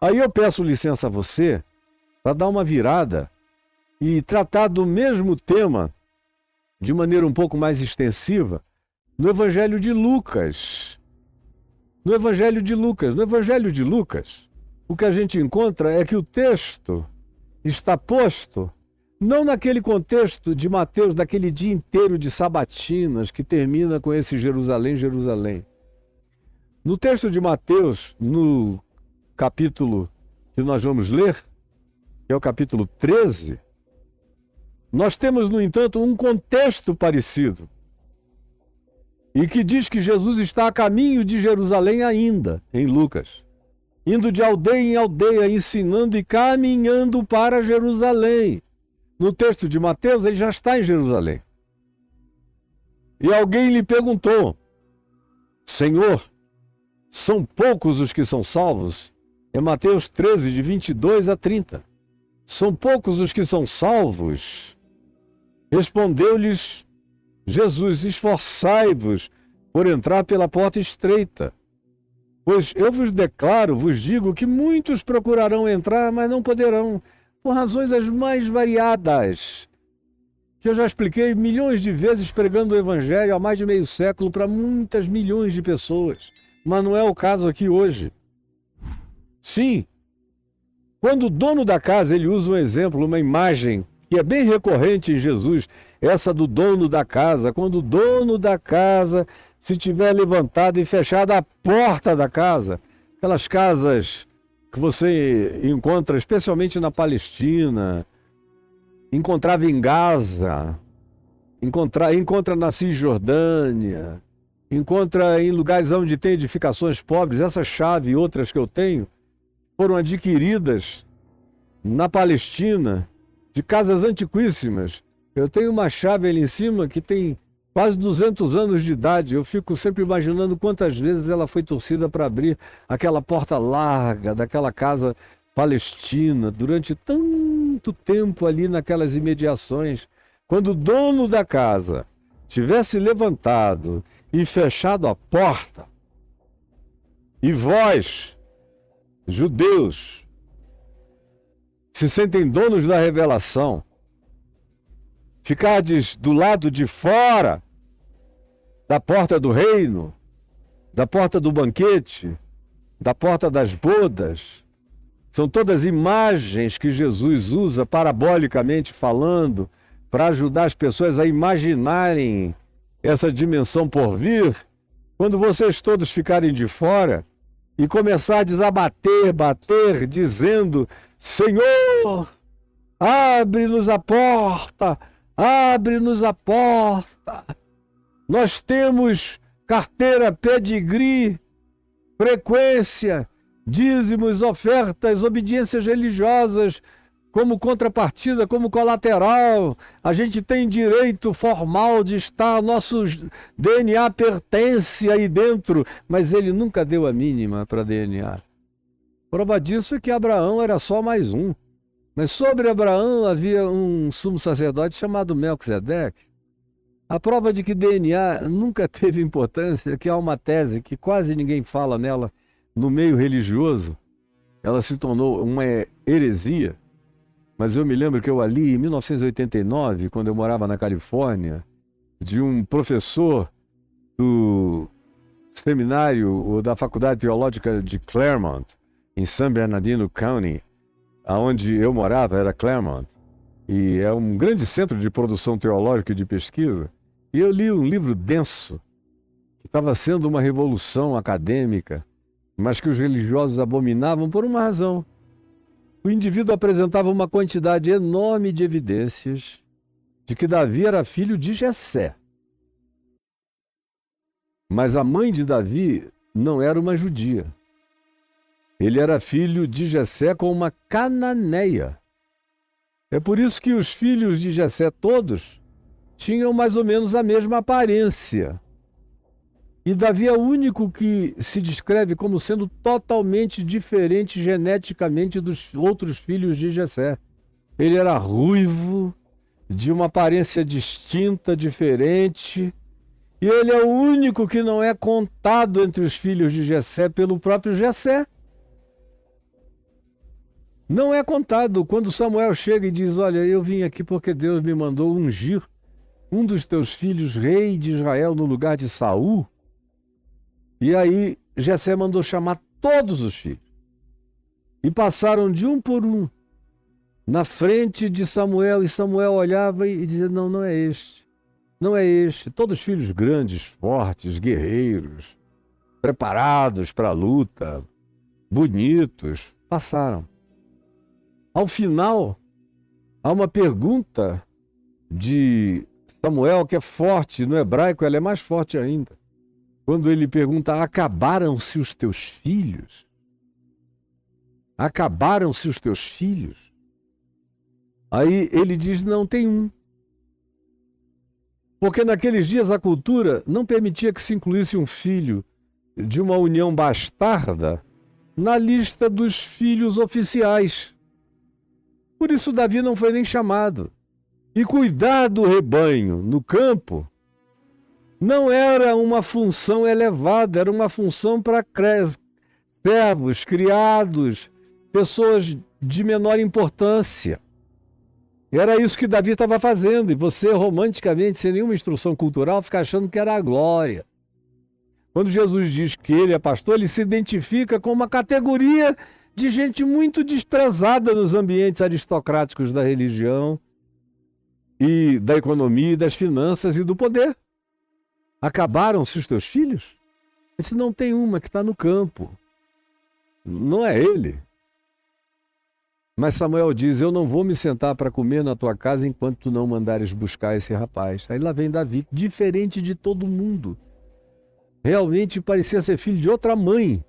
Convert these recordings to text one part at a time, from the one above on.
Aí eu peço licença a você para dar uma virada e tratar do mesmo tema de maneira um pouco mais extensiva no Evangelho de Lucas. No Evangelho de Lucas, o que a gente encontra é que o texto está posto não naquele contexto de Mateus, daquele dia inteiro de sabatinas que termina com esse Jerusalém, Jerusalém. No texto de Mateus, no capítulo que nós vamos ler, que é o capítulo 13, nós temos, no entanto, um contexto parecido. E que diz que Jesus está a caminho de Jerusalém ainda, em Lucas. Indo de aldeia em aldeia, ensinando e caminhando para Jerusalém. No texto de Mateus, ele já está em Jerusalém. E alguém lhe perguntou: Senhor, são poucos os que são salvos? É Mateus 13, de 22 a 30. São poucos os que são salvos? Respondeu-lhes Jesus: esforçai-vos por entrar pela porta estreita. Pois eu vos declaro, vos digo, que muitos procurarão entrar, mas não poderão, por razões as mais variadas, que eu já expliquei milhões de vezes pregando o Evangelho há mais de meio século para muitas milhões de pessoas. Mas não é o caso aqui hoje. Sim, quando o dono da casa, ele usa um exemplo, uma imagem que é bem recorrente em Jesus, essa do dono da casa. Quando o dono da casa se tiver levantado e fechado a porta da casa, aquelas casas que você encontra especialmente na Palestina, encontrava em Gaza, encontra na Cisjordânia, encontra em lugares onde tem edificações pobres. Essa chave e outras que eu tenho foram adquiridas na Palestina, de casas antiquíssimas. Eu tenho uma chave ali em cima que tem quase 200 anos de idade. Eu fico sempre imaginando quantas vezes ela foi torcida para abrir aquela porta larga daquela casa palestina durante tanto tempo ali naquelas imediações. Quando o dono da casa tivesse levantado e fechado a porta, e vós, judeus, se sentem donos da revelação, ficardes do lado de fora da porta do reino, da porta do banquete, da porta das bodas, são todas imagens que Jesus usa, parabolicamente falando, para ajudar as pessoas a imaginarem essa dimensão por vir. Quando vocês todos ficarem de fora e começardes a bater, dizendo: Senhor, abre-nos a porta, abre-nos a porta. Nós temos carteira, pedigree, frequência, dízimos, ofertas, obediências religiosas, como contrapartida, como colateral. A gente tem direito formal de estar, nosso DNA pertence aí dentro, mas ele nunca deu a mínima para DNA. Prova disso é que Abraão era só mais um. Mas sobre Abraão havia um sumo sacerdote chamado Melquisedeque. A prova de que DNA nunca teve importância, que há uma tese que quase ninguém fala nela no meio religioso. Ela se tornou uma heresia. Mas eu me lembro que eu ali, em 1989, quando eu morava na Califórnia, de um professor do seminário ou da Faculdade Teológica de Claremont, em San Bernardino County, aonde eu morava, era Claremont, e é um grande centro de produção teológica e de pesquisa. E eu li um livro denso, que estava sendo uma revolução acadêmica, mas que os religiosos abominavam por uma razão. O indivíduo apresentava uma quantidade enorme de evidências de que Davi era filho de Jessé. Mas a mãe de Davi não era uma judia. Ele era filho de Jessé com uma cananeia. É por isso que os filhos de Jessé todos tinham mais ou menos a mesma aparência. E Davi é o único que se descreve como sendo totalmente diferente geneticamente dos outros filhos de Jessé. Ele era ruivo, de uma aparência distinta, diferente, e ele é o único que não é contado entre os filhos de Jessé pelo próprio Jessé. Não é contado. Quando Samuel chega e diz, olha, eu vim aqui porque Deus me mandou ungir um dos teus filhos rei de Israel no lugar de Saul. E aí Jessé mandou chamar todos os filhos. E passaram de um por um na frente de Samuel. E Samuel olhava e dizia, não, não é este. Não é este. Todos filhos grandes, fortes, guerreiros, preparados para a luta, bonitos, passaram. Ao final, há uma pergunta de Samuel que é forte. No hebraico, ela é mais forte ainda. Quando ele pergunta, acabaram-se os teus filhos? Acabaram-se os teus filhos? Aí ele diz, não, tem um. Porque naqueles dias a cultura não permitia que se incluísse um filho de uma união bastarda na lista dos filhos oficiais. Por isso Davi não foi nem chamado. E cuidar do rebanho no campo não era uma função elevada, era uma função para servos, criados, pessoas de menor importância. Era isso que Davi estava fazendo, e você, romanticamente, sem nenhuma instrução cultural, fica achando que era a glória. Quando Jesus diz que ele é pastor, ele se identifica com uma categoria de gente muito desprezada nos ambientes aristocráticos da religião e da economia, das finanças e do poder. Acabaram-se os teus filhos? Esse não tem uma que está no campo. Não é ele. Mas Samuel diz, eu não vou me sentar para comer na tua casa enquanto tu não mandares buscar esse rapaz. Aí lá vem Davi, diferente de todo mundo. Realmente parecia ser filho de outra mãe.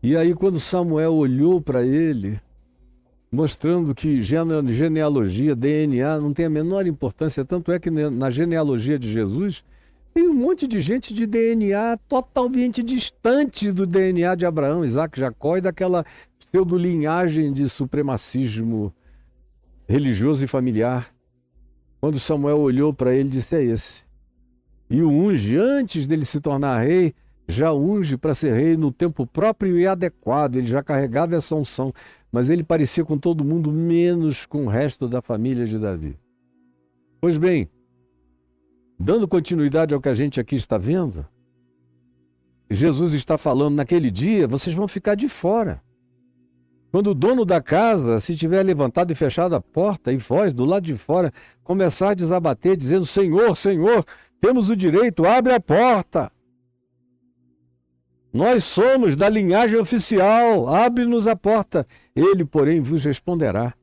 E aí quando Samuel olhou para ele, mostrando que genealogia, DNA, não tem a menor importância, tanto é que na genealogia de Jesus tem um monte de gente de DNA totalmente distante do DNA de Abraão, Isaac, Jacó e daquela pseudo-linhagem de supremacismo religioso e familiar. Quando Samuel olhou para ele, disse, é esse. E o unge, antes dele se tornar rei, já unge para ser rei no tempo próprio e adequado. Ele já carregava essa unção, mas ele parecia com todo mundo, menos com o resto da família de Davi. Pois bem, dando continuidade ao que a gente aqui está vendo, Jesus está falando, naquele dia vocês vão ficar de fora. Quando o dono da casa, se tiver levantado e fechado a porta, e vós, do lado de fora, começardes a bater, dizendo, Senhor, Senhor, temos o direito, abre a porta. Nós somos da linhagem oficial, abre-nos a porta. Ele, porém, vos responderá,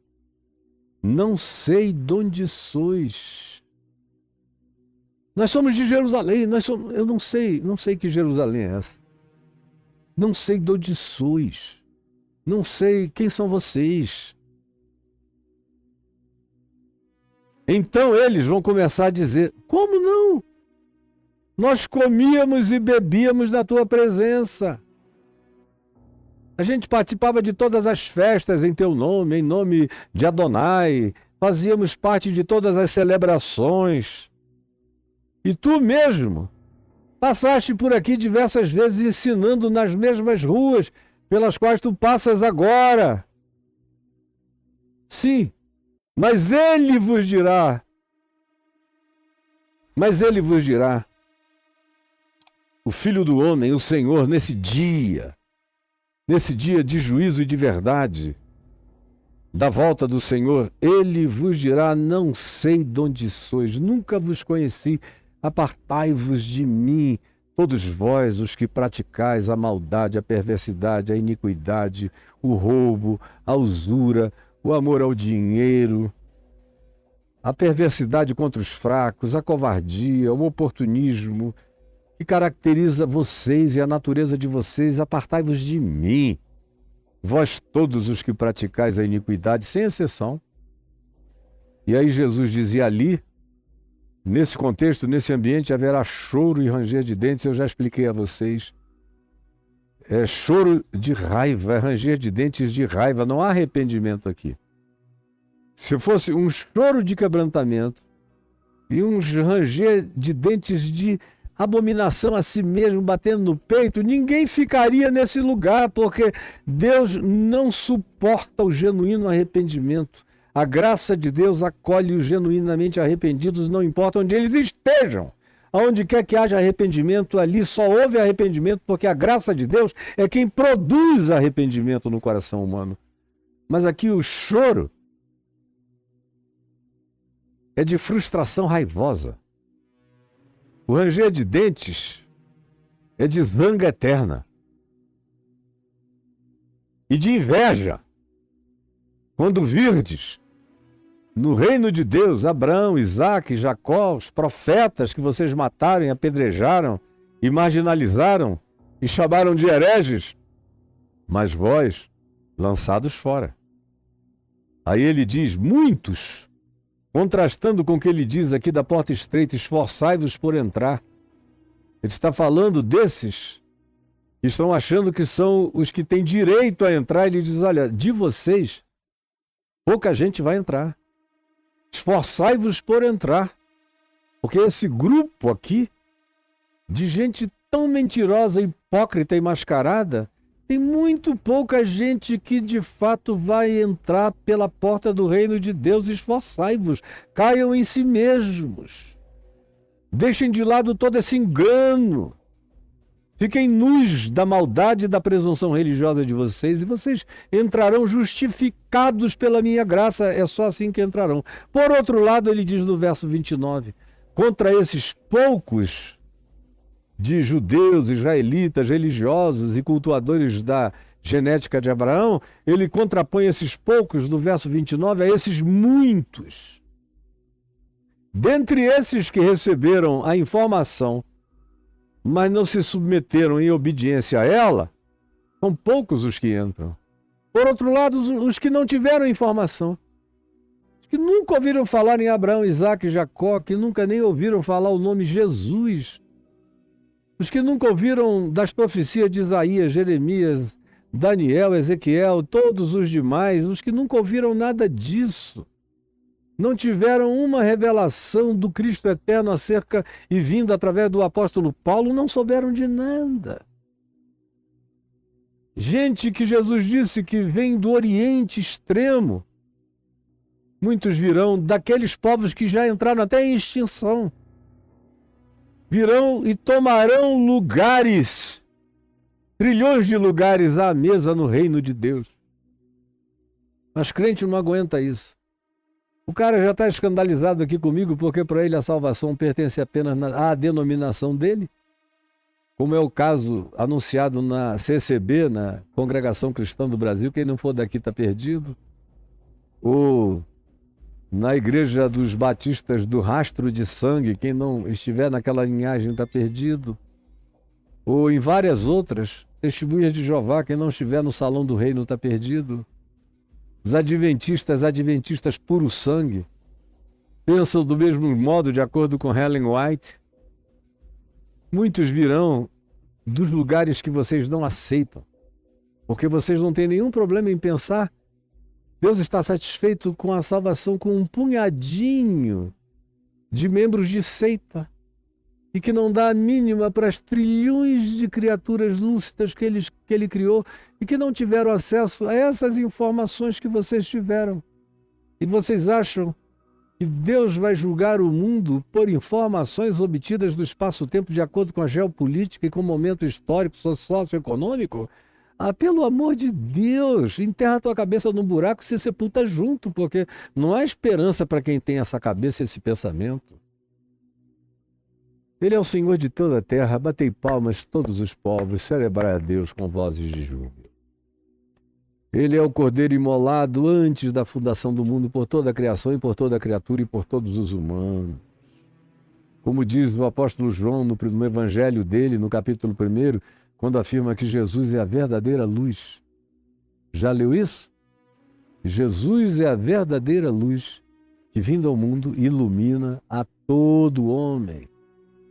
não sei de onde sois. Nós somos de Jerusalém, eu não sei que Jerusalém é essa. Não sei de onde sois. Não sei quem são vocês. Então eles vão começar a dizer, como não? Nós comíamos e bebíamos na tua presença. A gente participava de todas as festas em teu nome, em nome de Adonai. Fazíamos parte de todas as celebrações. E tu mesmo passaste por aqui diversas vezes ensinando nas mesmas ruas pelas quais tu passas agora. Sim, mas ele vos dirá, o Filho do Homem, o Senhor, nesse dia de juízo e de verdade, da volta do Senhor, ele vos dirá, não sei de onde sois, nunca vos conheci, apartai-vos de mim, todos vós, os que praticais a maldade, a perversidade, a iniquidade, o roubo, a usura, o amor ao dinheiro, a perversidade contra os fracos, a covardia, o oportunismo, que caracteriza vocês e a natureza de vocês, apartai-vos de mim, vós todos os que praticais a iniquidade, sem exceção. E aí Jesus dizia ali, nesse contexto, nesse ambiente, haverá choro e ranger de dentes, eu já expliquei a vocês. É choro de raiva, é ranger de dentes de raiva, não há arrependimento aqui. Se fosse um choro de quebrantamento e um ranger de dentes de abominação a si mesmo, batendo no peito, ninguém ficaria nesse lugar, porque Deus não suporta o genuíno arrependimento. A graça de Deus acolhe os genuinamente arrependidos, não importa onde eles estejam. Aonde quer que haja arrependimento, ali só houve arrependimento, porque a graça de Deus é quem produz arrependimento no coração humano. Mas aqui o choro é de frustração raivosa. O ranger de dentes é de zanga eterna e de inveja. Quando virdes no reino de Deus, Abraão, Isaque, Jacó, os profetas que vocês mataram, apedrejaram e marginalizaram e chamaram de hereges, mas vós, lançados fora. Aí ele diz, muitos, contrastando com o que ele diz aqui da porta estreita, esforçai-vos por entrar. Ele está falando desses que estão achando que são os que têm direito a entrar. Ele diz, olha, de vocês, pouca gente vai entrar. Esforçai-vos por entrar. Porque esse grupo aqui, de gente tão mentirosa, hipócrita e mascarada, tem muito pouca gente que de fato vai entrar pela porta do reino de Deus. Esforçai-vos, caiam em si mesmos. Deixem de lado todo esse engano. Fiquem nus da maldade e da presunção religiosa de vocês, e vocês entrarão justificados pela minha graça. É só assim que entrarão. Por outro lado, ele diz no verso 29, contra esses poucos de judeus, israelitas, religiosos e cultuadores da genética de Abraão, ele contrapõe esses poucos do verso 29 a esses muitos. Dentre esses que receberam a informação, mas não se submeteram em obediência a ela, são poucos os que entram. Por outro lado, os que não tiveram informação, os que nunca ouviram falar em Abraão, Isaque e Jacó, que nunca nem ouviram falar o nome Jesus, os que nunca ouviram das profecias de Isaías, Jeremias, Daniel, Ezequiel, todos os demais, os que nunca ouviram nada disso, não tiveram uma revelação do Cristo eterno acerca e vindo através do apóstolo Paulo, não souberam de nada. Gente que Jesus disse que vem do Oriente Extremo, muitos virão daqueles povos que já entraram até em extinção. Virão e tomarão lugares, trilhões de lugares à mesa no reino de Deus. Mas crente não aguenta isso. O cara já está escandalizado aqui comigo porque para ele a salvação pertence apenas à denominação dele, como é o caso anunciado na CCB, na Congregação Cristã do Brasil, quem não for daqui está perdido, ou na Igreja dos Batistas do Rastro de Sangue, quem não estiver naquela linhagem está perdido, ou em várias outras, Testemunhas de Jeová, quem não estiver no Salão do Reino está perdido. Os adventistas puro sangue, pensam do mesmo modo, de acordo com Ellen White. Muitos virão dos lugares que vocês não aceitam, porque vocês não têm nenhum problema em pensar. Deus está satisfeito com a salvação com um punhadinho de membros de seita, e que não dá a mínima para as trilhões de criaturas lúcidas que ele criou e que não tiveram acesso a essas informações que vocês tiveram. E vocês acham que Deus vai julgar o mundo por informações obtidas do espaço-tempo de acordo com a geopolítica e com o momento histórico, socioeconômico? Ah, pelo amor de Deus, enterra a tua cabeça num buraco e se sepulta junto, porque não há esperança para quem tem essa cabeça e esse pensamento. Ele é o Senhor de toda a terra, batei palmas todos os povos, celebrai a Deus com vozes de júbilo. Ele é o Cordeiro imolado antes da fundação do mundo por toda a criação e por toda a criatura e por todos os humanos. Como diz o apóstolo João no evangelho dele, no capítulo 1, quando afirma que Jesus é a verdadeira luz. Já leu isso? Jesus é a verdadeira luz que, vindo ao mundo, ilumina a todo homem.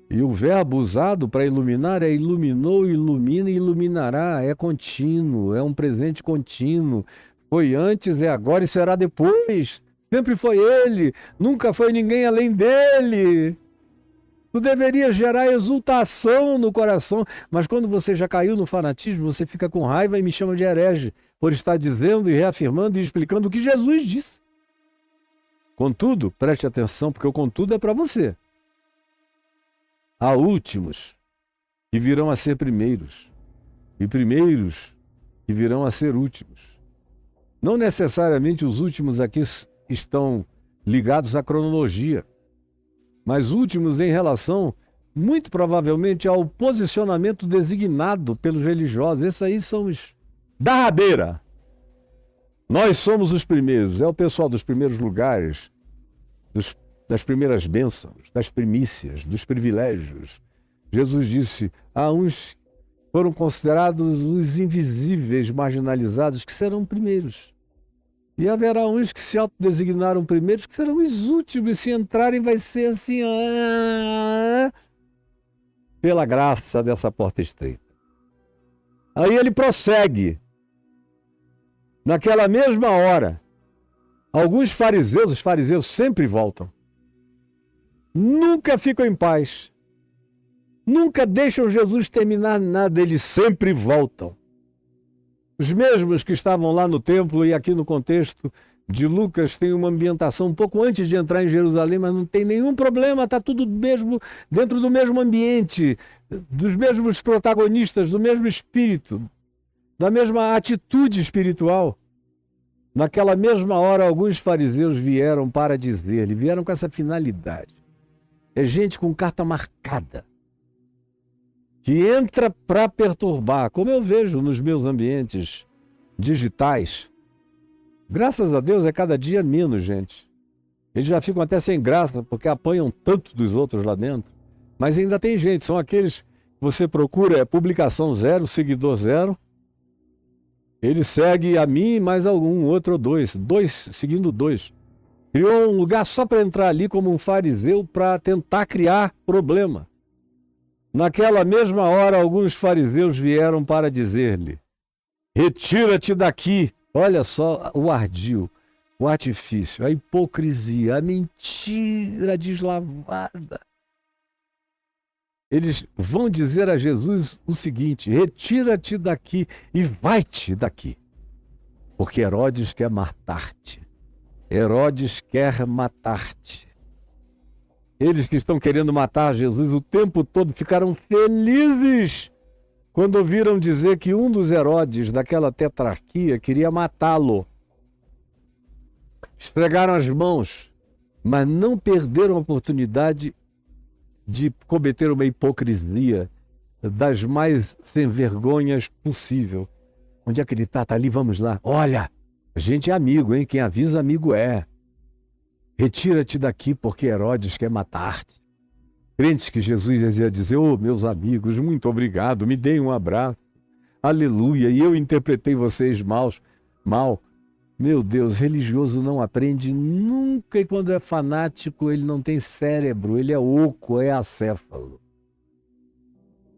E o verbo usado para iluminar é iluminou, ilumina e iluminará. É contínuo, é um presente contínuo. Foi antes, é agora e será depois. Sempre foi ele, nunca foi ninguém além dele. Tu deveria gerar exultação no coração, mas quando você já caiu no fanatismo, você fica com raiva e me chama de herege, por estar dizendo e reafirmando e explicando o que Jesus disse. Contudo, preste atenção, porque o contudo é para você. Há últimos que virão a ser primeiros, e primeiros que virão a ser últimos. Não necessariamente os últimos aqui estão ligados à cronologia, mas últimos em relação, muito provavelmente, ao posicionamento designado pelos religiosos. Esses aí são os da rabeira. Nós somos os primeiros, é o pessoal dos primeiros lugares, das primeiras bênçãos, das primícias, dos privilégios. Jesus disse, há uns que foram considerados os invisíveis, marginalizados, que serão primeiros. E haverá uns que se autodesignaram primeiros, que serão os últimos, e se entrarem vai ser assim, pela graça dessa porta estreita. Aí ele prossegue. Naquela mesma hora, alguns fariseus, os fariseus sempre voltam, nunca ficam em paz, nunca deixam Jesus terminar nada, eles sempre voltam. Os mesmos que estavam lá no templo, e aqui no contexto de Lucas tem uma ambientação um pouco antes de entrar em Jerusalém, mas não tem nenhum problema, está tudo mesmo dentro do mesmo ambiente, dos mesmos protagonistas, do mesmo espírito, da mesma atitude espiritual. Naquela mesma hora, alguns fariseus vieram para dizer-lhe, vieram com essa finalidade. É gente com carta marcada, que entra para perturbar, como eu vejo nos meus ambientes digitais. Graças a Deus é cada dia menos, gente. Eles já ficam até sem graça, porque apanham tanto dos outros lá dentro. Mas ainda tem gente, são aqueles que você procura, publicação 0, seguidor 0. Ele segue a mim e mais algum, outro ou dois seguindo 2. Criou um lugar só para entrar ali como um fariseu para tentar criar problema. Naquela mesma hora, alguns fariseus vieram para dizer-lhe, retira-te daqui. Olha só o ardil, o artifício, a hipocrisia, a mentira deslavada. Eles vão dizer a Jesus o seguinte, retira-te daqui e vai-te daqui. Porque Herodes quer matar-te. Herodes quer matar-te. Eles que estão querendo matar Jesus o tempo todo ficaram felizes quando ouviram dizer que um dos Herodes daquela tetrarquia queria matá-lo. Esfregaram as mãos, mas não perderam a oportunidade de cometer uma hipocrisia das mais sem vergonhas possível. Onde é que ele está? Está ali, vamos lá. Olha, a gente é amigo, hein? Quem avisa amigo é. Retira-te daqui porque Herodes quer matar-te. Crentes que Jesus ia dizer, meus amigos, muito obrigado, me deem um abraço. Aleluia, e eu interpretei vocês mal. Meu Deus, religioso não aprende nunca, e quando é fanático ele não tem cérebro, ele é oco, é acéfalo.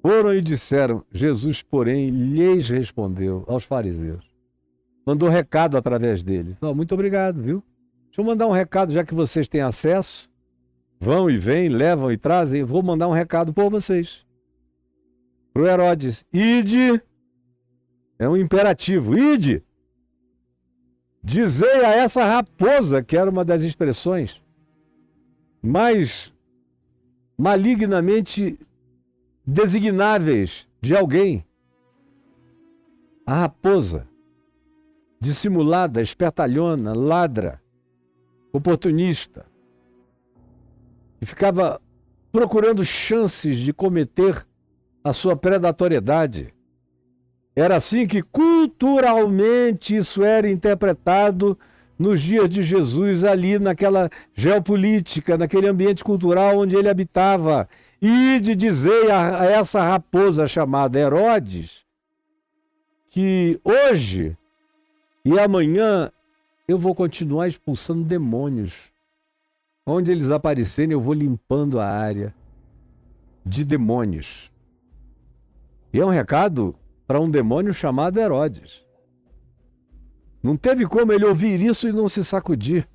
Foram e disseram, Jesus, porém, lhes respondeu aos fariseus. Mandou recado através deles. Muito obrigado, viu? Deixa eu mandar um recado, já que vocês têm acesso. Vão e vêm, levam e trazem. Vou mandar um recado por vocês. Para o Herodes. Ide. É um imperativo. Ide. Dizei a essa raposa, que era uma das expressões mais malignamente designáveis de alguém. A raposa, dissimulada, espertalhona, ladra, oportunista, e ficava procurando chances de cometer a sua predatoriedade. Era assim que culturalmente isso era interpretado nos dias de Jesus, ali naquela geopolítica, naquele ambiente cultural onde ele habitava. E de dizer a essa raposa chamada Herodes, que hoje e amanhã eu vou continuar expulsando demônios. Onde eles aparecerem, eu vou limpando a área de demônios. E é um recado para um demônio chamado Herodes. Não teve como ele ouvir isso e não se sacudir.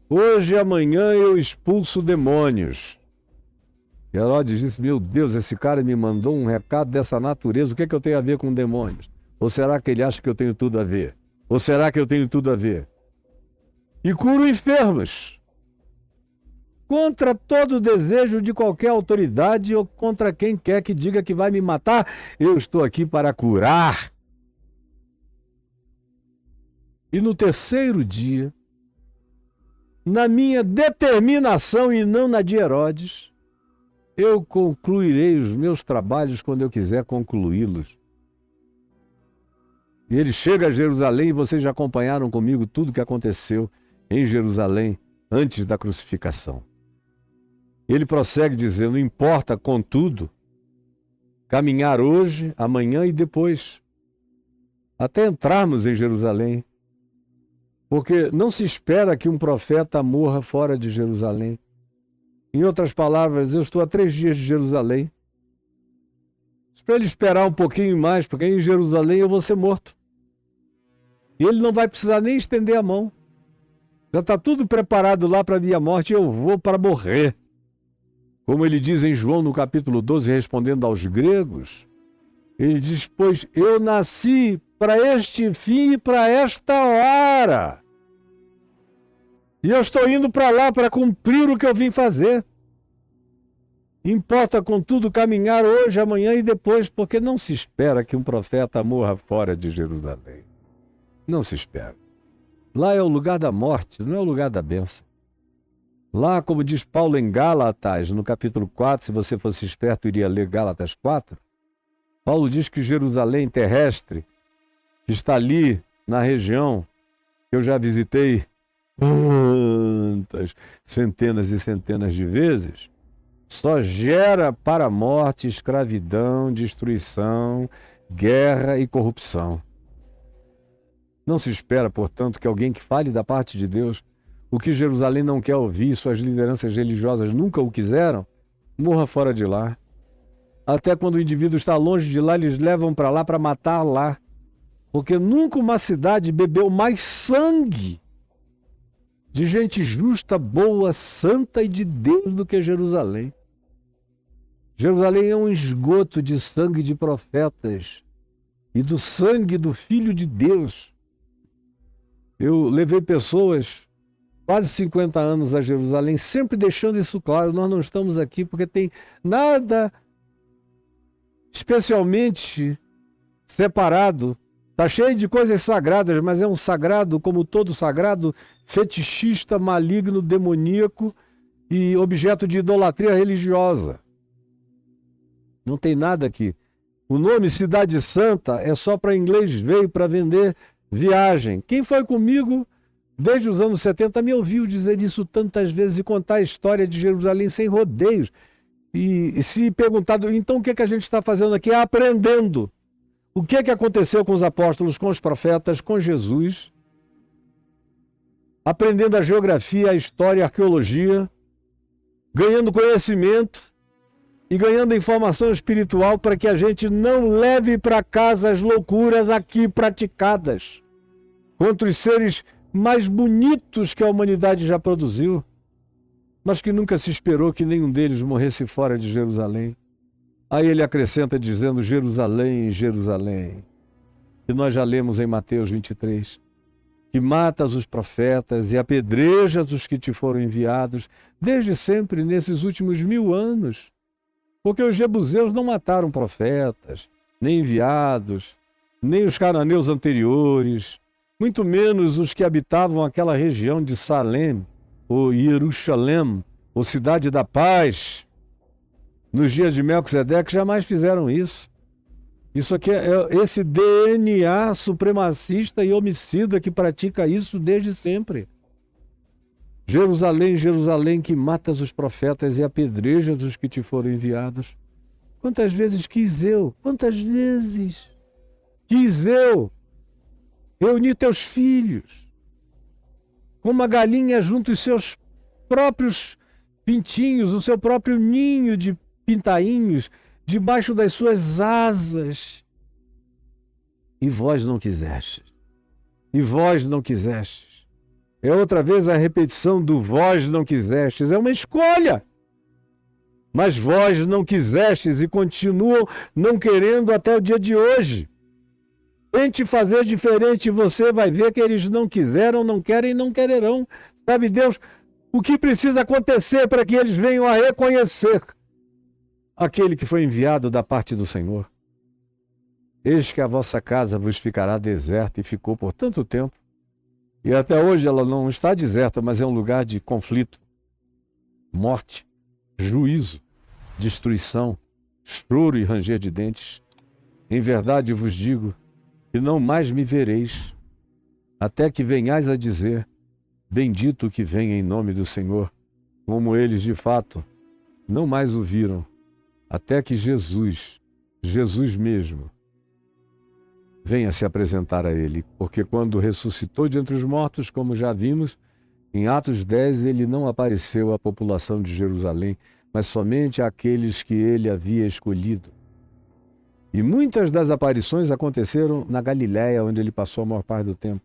Hoje e amanhã eu expulso demônios. Herodes disse, meu Deus, esse cara me mandou um recado dessa natureza, o que é que eu tenho a ver com demônios? Ou será que ele acha que eu tenho tudo a ver? Ou será que eu tenho tudo a ver? E curo enfermos, contra todo o desejo de qualquer autoridade ou contra quem quer que diga que vai me matar, eu estou aqui para curar. E no terceiro dia, na minha determinação e não na de Herodes, eu concluirei os meus trabalhos quando eu quiser concluí-los. E ele chega a Jerusalém e vocês já acompanharam comigo tudo que aconteceu em Jerusalém antes da crucificação. Ele prossegue dizendo, não importa, contudo, caminhar hoje, amanhã e depois, até entrarmos em Jerusalém, porque não se espera que um profeta morra fora de Jerusalém. Em outras palavras, eu estou a 3 dias de Jerusalém. Para ele esperar um pouquinho mais, porque em Jerusalém eu vou ser morto. E ele não vai precisar nem estender a mão. Já está tudo preparado lá para a minha morte e eu vou para morrer. Como ele diz em João no capítulo 12, respondendo aos gregos, ele diz, pois eu nasci para este fim e para esta hora. E eu estou indo para lá para cumprir o que eu vim fazer. Importa, contudo, caminhar hoje, amanhã e depois, porque não se espera que um profeta morra fora de Jerusalém. Não se espera. Lá é o lugar da morte, não é o lugar da bênção. Lá, como diz Paulo em Gálatas, no capítulo 4, se você fosse esperto, iria ler Gálatas 4, Paulo diz que Jerusalém terrestre, que está ali na região, que eu já visitei quantas centenas e centenas de vezes, só gera para a morte, escravidão, destruição, guerra e corrupção. Não se espera, portanto, que alguém que fale da parte de Deus o que Jerusalém não quer ouvir, suas lideranças religiosas nunca o quiseram, morra fora de lá. Até quando o indivíduo está longe de lá, eles levam para lá para matar lá. Porque nunca uma cidade bebeu mais sangue de gente justa, boa, santa e de Deus do que Jerusalém. Jerusalém é um esgoto de sangue de profetas e do sangue do Filho de Deus. Eu levei pessoas quase 50 anos a Jerusalém, sempre deixando isso claro, nós não estamos aqui porque tem nada especialmente separado. Está cheio de coisas sagradas, mas é um sagrado, como todo sagrado, fetichista, maligno, demoníaco e objeto de idolatria religiosa. Não tem nada aqui. O nome Cidade Santa é só para inglês veio para vender viagem. Quem foi comigo desde os anos 70 me ouviu dizer isso tantas vezes e contar a história de Jerusalém sem rodeios. E se perguntado, então o que é que a gente está fazendo aqui? Aprendendo. O que é que aconteceu com os apóstolos, com os profetas, com Jesus? Aprendendo a geografia, a história, a arqueologia, ganhando conhecimento e ganhando informação espiritual para que a gente não leve para casa as loucuras aqui praticadas contra os seres mais bonitos que a humanidade já produziu, mas que nunca se esperou que nenhum deles morresse fora de Jerusalém. Aí ele acrescenta dizendo, Jerusalém, Jerusalém, que nós já lemos em Mateus 23, que matas os profetas e apedrejas os que te foram enviados, desde sempre nesses últimos 1000 anos. Porque os jebuseus não mataram profetas, nem enviados, nem os cananeus anteriores, muito menos os que habitavam aquela região de Salém, ou Jerusalém, ou Cidade da Paz. Nos dias de Melquisedeque jamais fizeram isso. Isso aqui é esse DNA supremacista e homicida que pratica isso desde sempre. Jerusalém, Jerusalém, que matas os profetas e apedrejas os que te foram enviados. Quantas vezes quis eu reunir teus filhos, como uma galinha junto aos seus próprios pintinhos, o seu próprio ninho de pintainhos, debaixo das suas asas. E vós não quisestes. E vós não quisestes. É outra vez a repetição do vós não quisestes. É uma escolha. Mas vós não quisestes e continuam não querendo até o dia de hoje. Tente fazer diferente e você vai ver que eles não quiseram, não querem e não quererão. Sabe Deus, o que precisa acontecer para que eles venham a reconhecer aquele que foi enviado da parte do Senhor? Eis que a vossa casa vos ficará deserta e ficou por tanto tempo. E até hoje ela não está deserta, mas é um lugar de conflito, morte, juízo, destruição, choro e ranger de dentes. Em verdade vos digo que não mais me vereis, até que venhais a dizer, bendito o que vem em nome do Senhor, como eles de fato não mais o viram, até que Jesus mesmo, venha se apresentar a ele, porque quando ressuscitou de entre os mortos, como já vimos, em Atos 10, ele não apareceu à população de Jerusalém, mas somente àqueles que ele havia escolhido. E muitas das aparições aconteceram na Galiléia, onde ele passou a maior parte do tempo.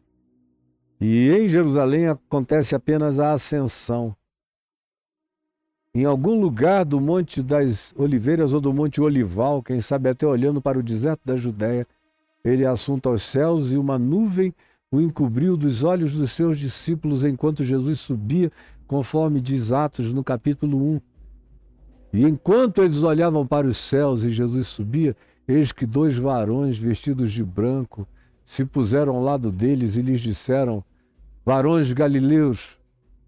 E em Jerusalém acontece apenas a ascensão. Em algum lugar do Monte das Oliveiras ou do Monte Olival, quem sabe até olhando para o deserto da Judéia, ele é assunto aos céus e uma nuvem o encobriu dos olhos dos seus discípulos enquanto Jesus subia, conforme diz Atos no capítulo 1. E enquanto eles olhavam para os céus e Jesus subia, eis que 2 varões vestidos de branco se puseram ao lado deles e lhes disseram, varões galileus,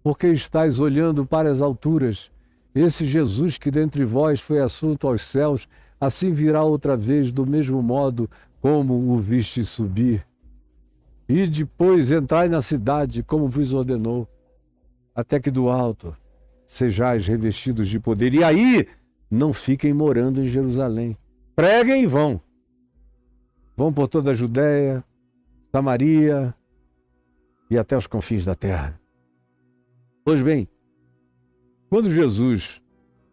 por que estáis olhando para as alturas? Esse Jesus que dentre vós foi assunto aos céus, assim virá outra vez do mesmo modo como o viste subir. E depois entrai na cidade, como vos ordenou, até que do alto sejais revestidos de poder. E aí, não fiquem morando em Jerusalém. Preguem e vão. Vão por toda a Judéia, Samaria e até os confins da terra. Pois bem, quando Jesus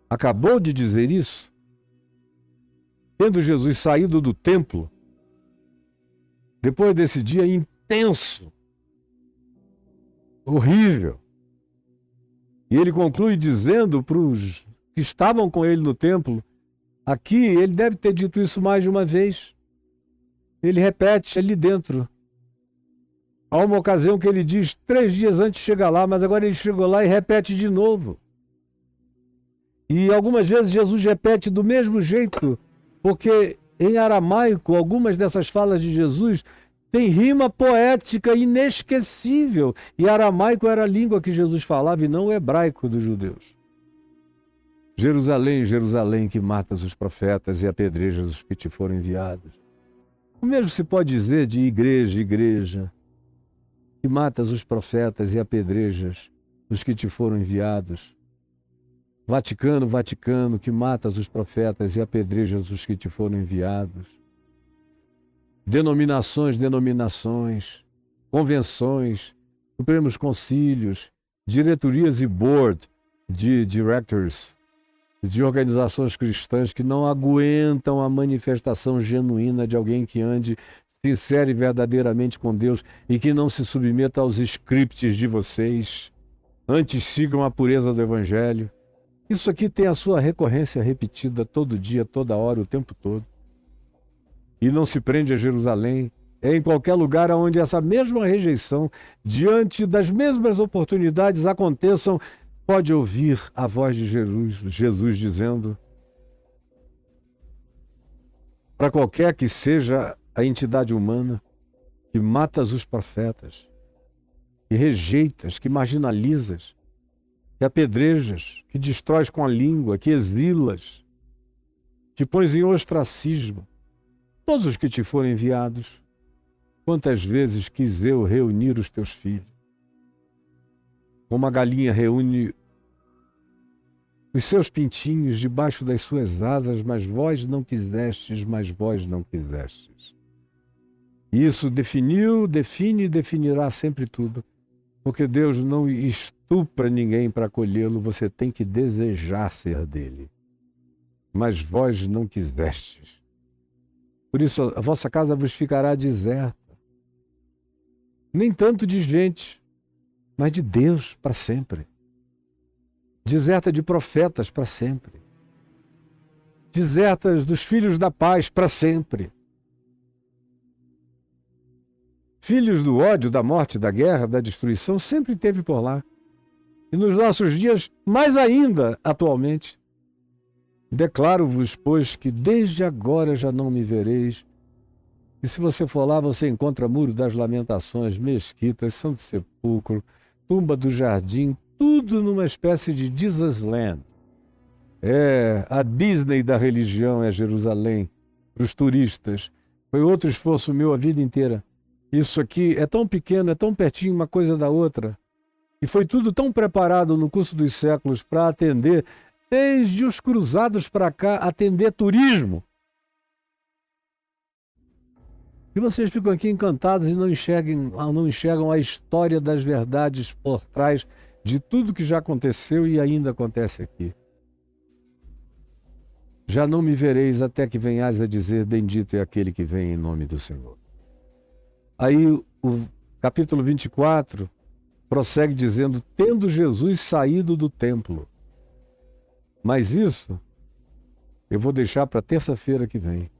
acabou de dizer isso, tendo Jesus saído do templo, depois desse dia intenso, horrível, e ele conclui dizendo para os que estavam com ele no templo, aqui ele deve ter dito isso mais de uma vez. Ele repete ali dentro. Há uma ocasião que ele diz 3 dias antes de chegar lá, mas agora ele chegou lá e repete de novo. E algumas vezes Jesus repete do mesmo jeito, porque em aramaico, algumas dessas falas de Jesus têm rima poética inesquecível. E aramaico era a língua que Jesus falava e não o hebraico dos judeus. Jerusalém, Jerusalém, que matas os profetas e apedrejas os que te foram enviados. O mesmo se pode dizer de igreja, igreja, que matas os profetas e apedrejas os que te foram enviados. Vaticano, Vaticano, que matas os profetas e apedrejas os que te foram enviados. Denominações, denominações, convenções, supremos concílios, diretorias e board de directors, de organizações cristãs que não aguentam a manifestação genuína de alguém que ande sincero e verdadeiramente com Deus e que não se submeta aos scripts de vocês, antes sigam a pureza do Evangelho. Isso aqui tem a sua recorrência repetida todo dia, toda hora, o tempo todo. E não se prende a Jerusalém, é em qualquer lugar onde essa mesma rejeição, diante das mesmas oportunidades aconteçam, pode ouvir a voz de Jesus dizendo, para qualquer que seja a entidade humana, que matas os profetas, que rejeitas, que marginalizas, que apedrejas, que destróis com a língua, que exilas, que pões em ostracismo, todos os que te forem enviados, quantas vezes quis eu reunir os teus filhos? Como a galinha reúne os seus pintinhos debaixo das suas asas, mas vós não quisestes, mas vós não quisestes. Isso definiu, define e definirá sempre tudo. Porque Deus não estupra ninguém para acolhê-lo, você tem que desejar ser dele. Mas vós não quisestes. Por isso a vossa casa vos ficará deserta. Nem tanto de gente, mas de Deus para sempre. Deserta de profetas para sempre. desertas dos filhos da paz para sempre. Filhos do ódio, da morte, da guerra, da destruição, sempre teve por lá. E nos nossos dias, mais ainda atualmente. Declaro-vos, pois, que desde agora já não me vereis. E se você for lá, você encontra Muro das Lamentações, mesquitas, Santo Sepulcro, Tumba do Jardim, tudo numa espécie de Disneyland. A Disney da religião é Jerusalém, para os turistas. Foi outro esforço meu a vida inteira. Isso aqui é tão pequeno, é tão pertinho uma coisa da outra. E foi tudo tão preparado no curso dos séculos para atender, desde os cruzados para cá, atender turismo. E vocês ficam aqui encantados e não enxergam a história das verdades por trás de tudo que já aconteceu e ainda acontece aqui. Já não me vereis até que venhais a dizer, bendito é aquele que vem em nome do Senhor. Aí o capítulo 24 prossegue dizendo, tendo Jesus saído do templo. Mas isso eu vou deixar para terça-feira que vem.